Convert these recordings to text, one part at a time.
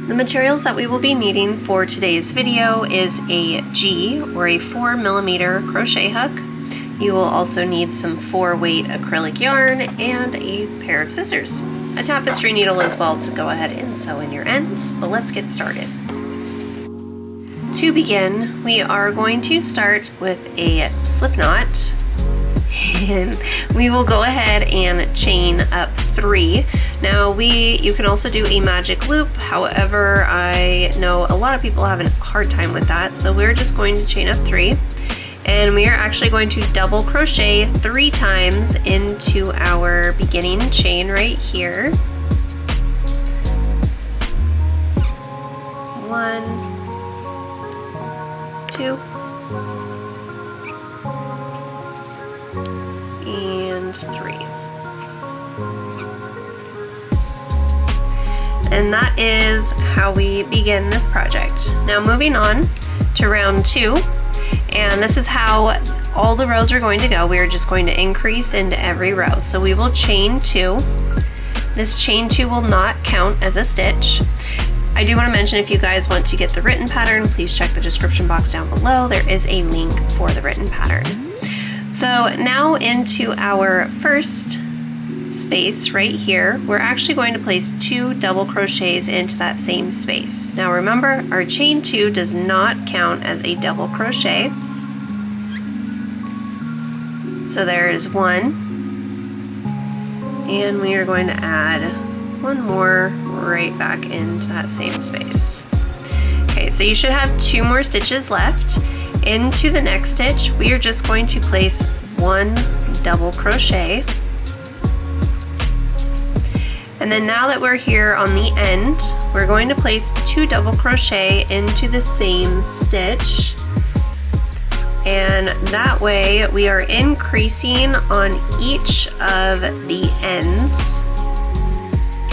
The materials that we will be needing for today's video is a G or a 4mm crochet hook. You will also need some 4-weight acrylic yarn and a pair of scissors. A tapestry needle as well to go ahead and sew in your ends, but let's get started. To begin, we are going to start with a slip knot, and we will go ahead and chain up 3. Now you can also do a magic loop, however I know a lot of people have a hard time with that, so we're just going to chain up 3. And we are actually going to double crochet 3 times into our beginning chain right here. 1, 2, and 3. And that is how we begin this project. Now moving on to round 2, and this is how all the rows are going to go. We are just going to increase into every row. So we will chain 2. This chain 2 will not count as a stitch. I do want to mention, if you guys want to get the written pattern, please check the description box down below. There is a link for the written pattern. So now into our first space right here, we're actually going to place 2 double crochets into that same space. Now remember, our chain 2 does not count as a double crochet. So there is 1, and we are going to add 1 more right back into that same space. Okay, so you should have 2 more stitches left. Into the next stitch, we are just going to place 1 double crochet. And then now that we're here on the end, we're going to place 2 double crochet into the same stitch. And that way we are increasing on each of the ends.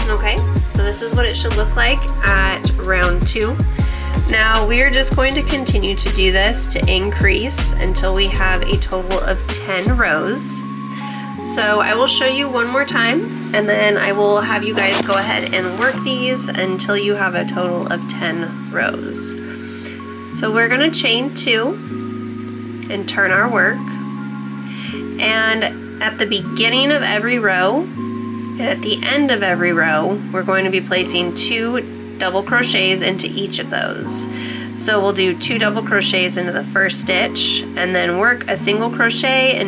Okay, so this is what it should look like at round 2. Now we're just going to continue to do this to increase until we have a total of 10 rows. So I will show you one more time, and then I will have you guys go ahead and work these until you have a total of 10 rows. So we're going to chain 2 and turn our work. And at the beginning of every row and at the end of every row, we're going to be placing 2 double crochets into each of those. So we'll do 2 double crochets into the first stitch, and then work a single crochet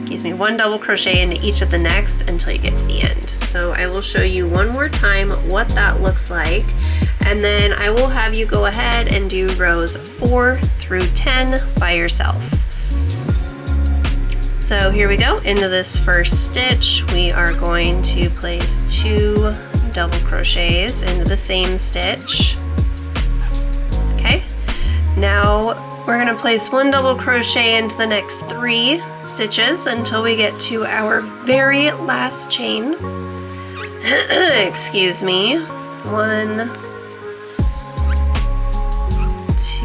excuse me, 1 double crochet into each of the next until you get to the end. So I will show you one more time what that looks like, and then I will have you go ahead and do rows 4 through 10 by yourself. So here we go. Into this first stitch, we are going to place 2 double crochets into the same stitch. Okay, now we're going to place 1 double crochet into the next 3 stitches until we get to our very last chain. Excuse me. 1,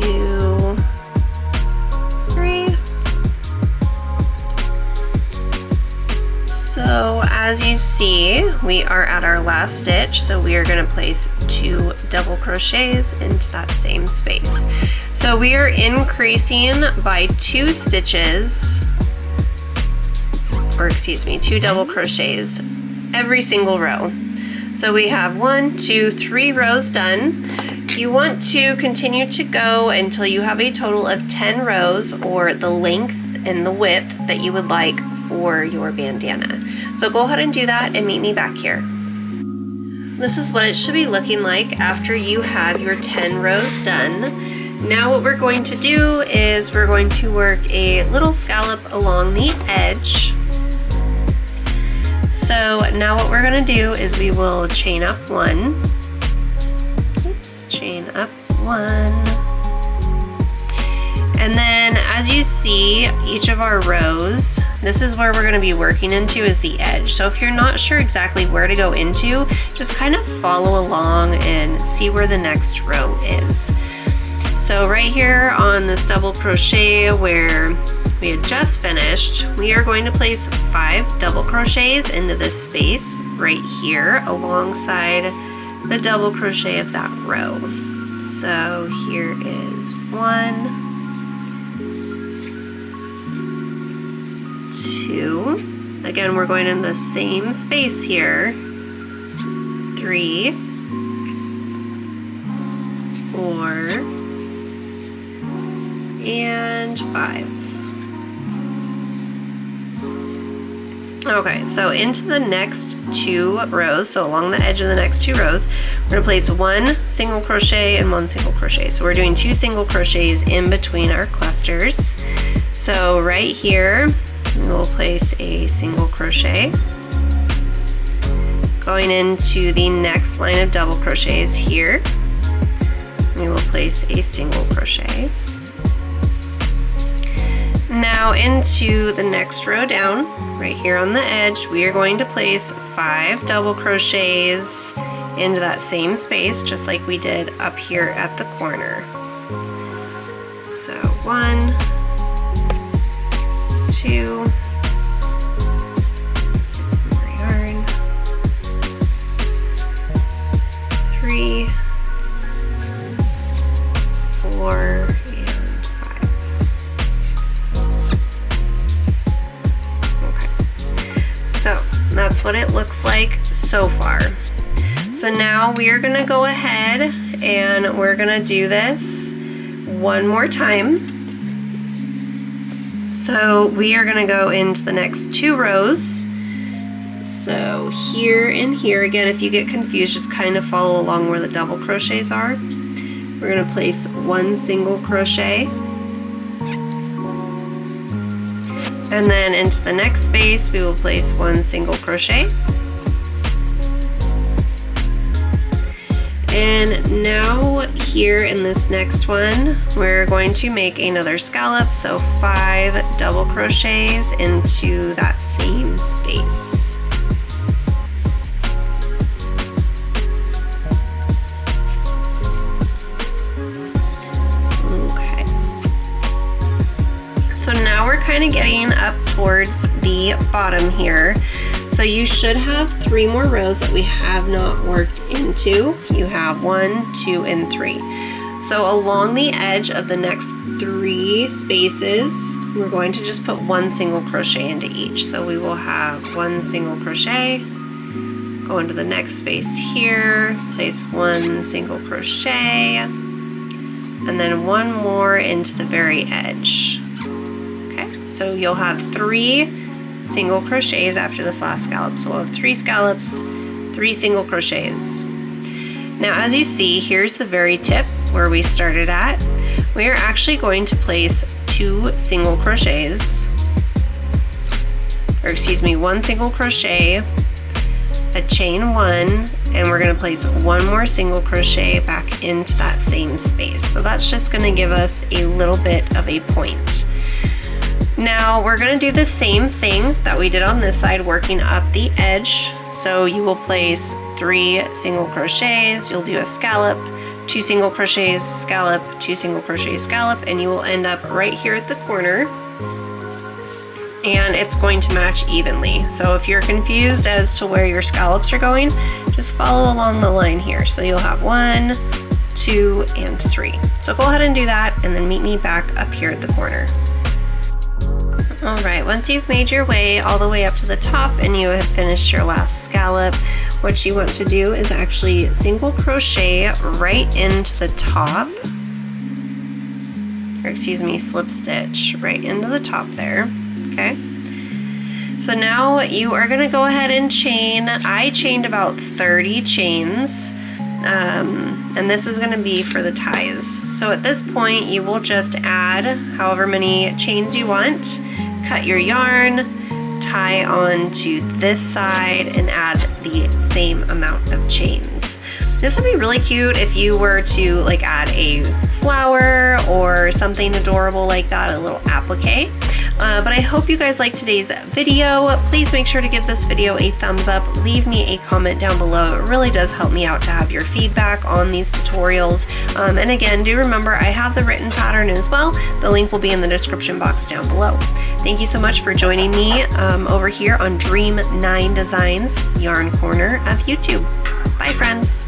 2, 3. So as you see, we are at our last stitch, so we are going to place 2 double crochets into that same space. So we are increasing by 2 stitches, or excuse me, 2 double crochets every single row. So we have 1, 2, 3 rows done. You want to continue to go until you have a total of 10 rows, or the length and the width that you would like for your bandana. So go ahead and do that and meet me back here. This is what it should be looking like after you have your 10 rows done. Now what we're going to do is we're going to work a little scallop along the edge. So now what we're going to do is we will chain up 1. Oops, chain up 1. And then as you see, each of our rows, this is where we're going to be working into, is the edge. So if you're not sure exactly where to go into, just kind of follow along and see where the next row is. So right here on this double crochet where we had just finished, we are going to place 5 double crochets into this space right here alongside the double crochet of that row. So here is 1, 2. Again, we're going in the same space here. 3, 4, and 5. Okay, so into the next 2 rows, so along the edge of the next 2 rows, we're going to place 1 single crochet and 1 single crochet. So we're doing 2 single crochets in between our clusters. So right here, we will place a single crochet. Going into the next line of double crochets here, we will place a single crochet. Now into the next row down, right here on the edge, we are going to place 5 double crochets into that same space, just like we did up here at the corner. So 1, 2, get some more yarn, 3, 4, and 5. Okay, so that's what it looks like so far. So now we are gonna go ahead and we're gonna do this one more time. So we are gonna go into the next 2 rows. So here and here, again, if you get confused, just kind of follow along where the double crochets are. We're gonna place 1 single crochet. And then into the next space, we will place 1 single crochet. And now here in this next one, we're going to make another scallop, so 5 double crochets into that same space. Okay. So now we're kind of getting up towards the bottom here. So you should have 3 more rows that we have not worked into. You have 1, 2, and 3. So along the edge of the next 3 spaces, we're going to just put 1 single crochet into each. So we will have 1 single crochet, go into the next space here, place 1 single crochet, and then 1 more into the very edge. Okay, so you'll have 3 single crochets after this last scallop. So we'll have 3 scallops, 3 single crochets. Now as you see, here's the very tip where we started at. We are actually going to place 2 single crochets, or excuse me, 1 single crochet, a chain 1, and we're going to place 1 more single crochet back into that same space. So that's just going to give us a little bit of a point. Now we're going to do the same thing that we did on this side, working up the edge. So you will place 3 single crochets, you'll do a scallop, 2 single crochets, scallop, 2 single crochets, scallop, and you will end up right here at the corner. And it's going to match evenly. So if you're confused as to where your scallops are going, just follow along the line here. So you'll have 1, 2, and 3. So go ahead and do that, and then meet me back up here at the corner. All right, once you've made your way all the way up to the top and you have finished your last scallop, what you want to do is actually single crochet right into the top, or excuse me, slip stitch right into the top there, okay? So now you are gonna go ahead and chain. I chained about 30 chains, and this is gonna be for the ties. So at this point, you will just add however many chains you want, cut your yarn, tie on to this side, and add the same amount of chains. This would be really cute if you were to like add a flower or something adorable like that, a little applique. But I hope you guys liked today's video. Please make sure to give this video a thumbs up. Leave me a comment down below. It really does help me out to have your feedback on these tutorials. And again, do remember I have the written pattern as well. The link will be in the description box down below. Thank you so much for joining me over here on Dream 9 Designs Yarn Corner of YouTube. Bye friends.